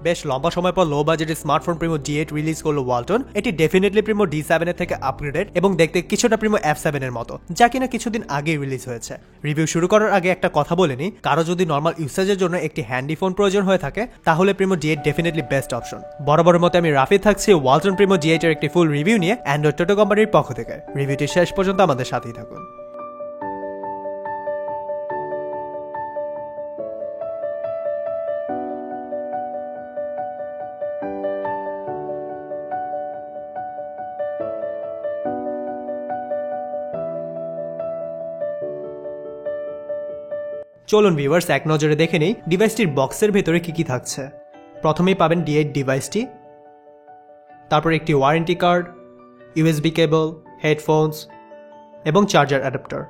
বেশ লম্বা সময় পর লো বাজেটের স্মার্টফোন প্রিমো D8 রিলিজ করলো ওয়ালটন। এটি ডেফিনেটলি প্রিমো D7 এর থেকে আপগ্রেডেড এবং দেখতে কিছুটা প্রিমো F7 এর মতো, যা কিনা কিছুদিন আগেই রিলিজ হয়েছে। রিভিউ শুরু করার আগে একটা কথা বলে নিই, কারো যদি নর্মাল ইউসেজের জন্য একটি হ্যান্ডি ফোন প্রয়োজন হয়ে থাকে তাহলে Primo D8 definitely best option. বরাবরের মতো আমি রাফি থাকছি ওয়ালটন প্রিমো D8 এর একটি ফুল রিভিউ নিয়ে অ্যান্ড্রয়েড টোটো কোম্পানির পক্ষ থেকে। রিভিউটি শেষ পর্যন্ত আমাদের সাথেই থাকুন। চলুন ভিউয়ার্স এক নজরে দেখে নেই ডিভাইসটির বক্সের ভেতরে কি থাকছে। প্রথমেই পাবেন D8 ডিভাইসটি, তারপর একটি ওয়ারেন্টি কার্ড, USB কেবল, হেডফোনস এবং চার্জার অ্যাডাপ্টার।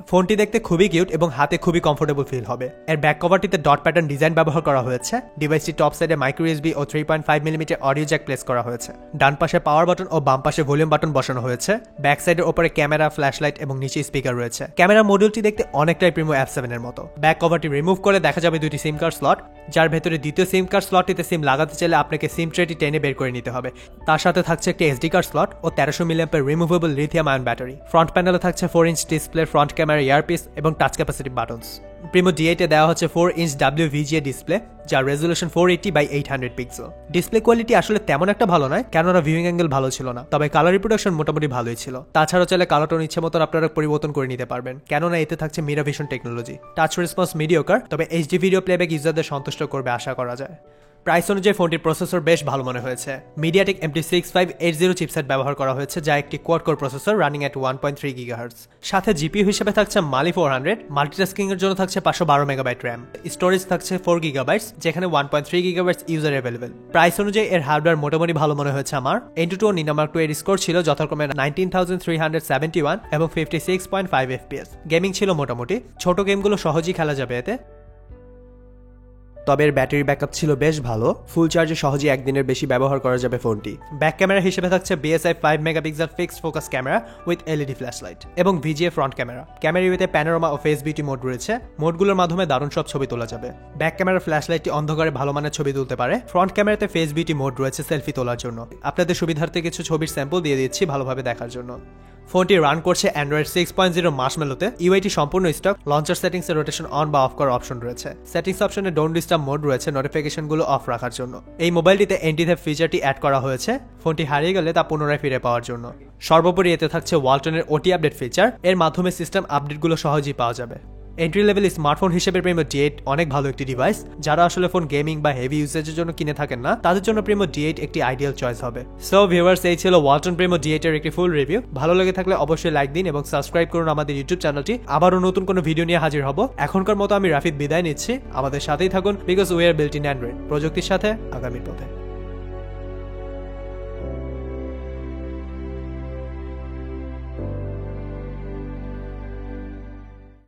ফোনটি দেখতে খুবই কিউট এবং হাতে খুবই কমফোর্টেবল ফিল হবে। এর ব্যাক কভারটিতে ডট প্যাটার্ন ডিজাইন ব্যবহার করা হয়েছে। ডিভাইসটি টপ সাইডে মাইক্রো USB ও 3.5 মিলিমিটার অডিও জ্যাক প্লেস করা হয়েছে। ডান পাশে পাওয়ার বাটন ও বাম পাশে ভলিউম বাটন বসানো হয়েছে। ব্যাক সাইডের উপরে ক্যামেরা, ফ্ল্যাশলাইট এবং নিচে স্পিকার রয়েছে। ক্যামেরা মডিউলটি দেখতে অনেকটাই প্রিমো F7 এর মতো। ব্যাক কভারটি রিমুভ করে দেখা যাবে দুটি সিম কার্ড স্লট, যার ভেতরে দ্বিতীয় সিম কার্ড স্লটটিতে সিম লাগাতে চাইলে আপনাকে সিম ট্রেটি টেনে বের করে নিতে হবে। তার সাথে থাকছে একটি SD কার্ড স্লট ও 1300 mAh removable lithium ion battery. Front প্যানেলে থাকছে 4 inch display, front camera, earpiece এবং touch capacity buttons. Primo D8 এ দেওয়া হচ্ছে 4 ইঞ্চ WVGA ডিসপ্লে, যার resolution 480x800 pixel. Display quality আসলে তেমন একটা ভালো নয়, কেননা ভিউইং অ্যাঙ্গেল ভালো ছিল না, তবে কালার রিপ্রোডাকশন মোটামুটি ভালোই ছিল। তাছাড়াও চাইলে কালার টোন ইচ্ছে মতো আপনারা পরিবর্তন করে নিতে পারবেন, কেননা এতে থাকছে মিরাভিশন টেকনোলজি। টাচ রেসপন্স মিডিওকার, তবে HD ভিডিও প্লেব্যাক ইউজারদের সন্তুষ্ট করবে আশা করা যায়। প্রাইস অনুযায়ী ফোনটির প্রসেসর বেশ ভালো মনে হয়েছে। মিডিয়াটেক MT6580 চিপসেট ব্যবহার করা হয়েছে, যা একটি কোয়াড কোর প্রসেসর রানিং এট 1.3 GHz। সাথে জিপিইউ হিসেবে থাকছে Mali 400, মাল্টিটাস্কিং এর জন্য থাকছে 512 MB র্যাম। স্টোরেজ থাকছে 4 GB, যেখানে 1.3 GB ইউজার অ্যাভেলেবল। প্রাইস অনুযায়ী এর হার্ডওয়্যার মোটামুটি ভালো মনে হয়েছে আমার। Antutu ও Nina Mark II এর স্কোর ছিল যথাক্রমে 19371 এবং 56.5 FPS। গেমিং ছিল মোটামুটি, ছোট গেমগুলো সহজেই খেলা যাবে এতে। তবে এর ব্যাটারি ব্যাকআপ ছিল বেশ ভালো, ফুল চার্জে সহজেই একদিনের বেশি ব্যবহার করা যাবে ফোনটি। ব্যাক ক্যামেরা হিসেবে থাকছে BSI 5 megapixel fixed focus camera with LED flashlight এবং VGA ফ্রন্ট ক্যামেরা। ক্যামেরা ইউতে প্যানোরামা ও ফেস বিউটি মোড রয়েছে। মোডগুলোর মাধ্যমে দারুণ সব ছবি তোলা যাবে। ব্যাক ক্যামেরার ফ্ল্যাশলাইটটি অন্ধকারে ভালো মানের ছবি তুলতে পারে। ফ্রন্ট ক্যামেরাতে ফেস বিউটি মোড রয়েছে সেলফি তোলার জন্য। আপনাদের সুবিধার্থে কিছু ছবির স্যাম্পল দিয়ে দিচ্ছি ভালোভাবে দেখার জন্য। ফোনটি রান করছে অ্যান্ড্রয়েড 6.0 মার্শমেলোতে। ইউআইটি সম্পূর্ণ স্টক। লঞ্চার সেটিংসে রোটেশন অন বা অফ করার অপশন রয়েছে। সেটিংস অপশনে ডোন্ট ডিস্টার্ব মোড রয়েছে নোটিফিকেশনগুলো অফ রাখার জন্য। এই মোবাইলটিতে অ্যান্টি-থেফ ফিচারটি অ্যাড করা হয়েছে ফোনটি হারিয়ে গেলে তা পুনরায় ফিরে পাওয়ার জন্য। সর্বোপরি এতে থাকছে ওয়ালটনের OT আপডেট ফিচার, এর মাধ্যমে সিস্টেম আপডেটগুলো সহজেই পাওয়া যাবে। এন্ট্রি লেভেল স্মার্টফোন হিসেবে প্রিমো D8 অনেক ভালো একটি ডিভাইস। যারা আসলে ফোন গেমিং বা হেভি ইউজেজের জন্য কিনে থাকেন না, তাদের জন্য প্রিমো D8 একটি আইডিয়াল চয়েস হবে। সো ভিউয়ার্স, এই ছিল ওয়ালটন প্রিমো D8 এর একটি ফুল রিভিউ। ভালো লেগে থাকলে অবশ্যই লাইক দিন এবং সাবস্ক্রাইব করুন আমাদের ইউটিউব চ্যানেলটি। আবারও নতুন কোনো ভিডিও নিয়ে হাজির হব। এখনকার মতো আমি রাফিদ বিদায় নিচ্ছি। আমাদের সাথেই থাকুন, because we are built in Android. প্রযুক্তির সাথে আগামীর পথে।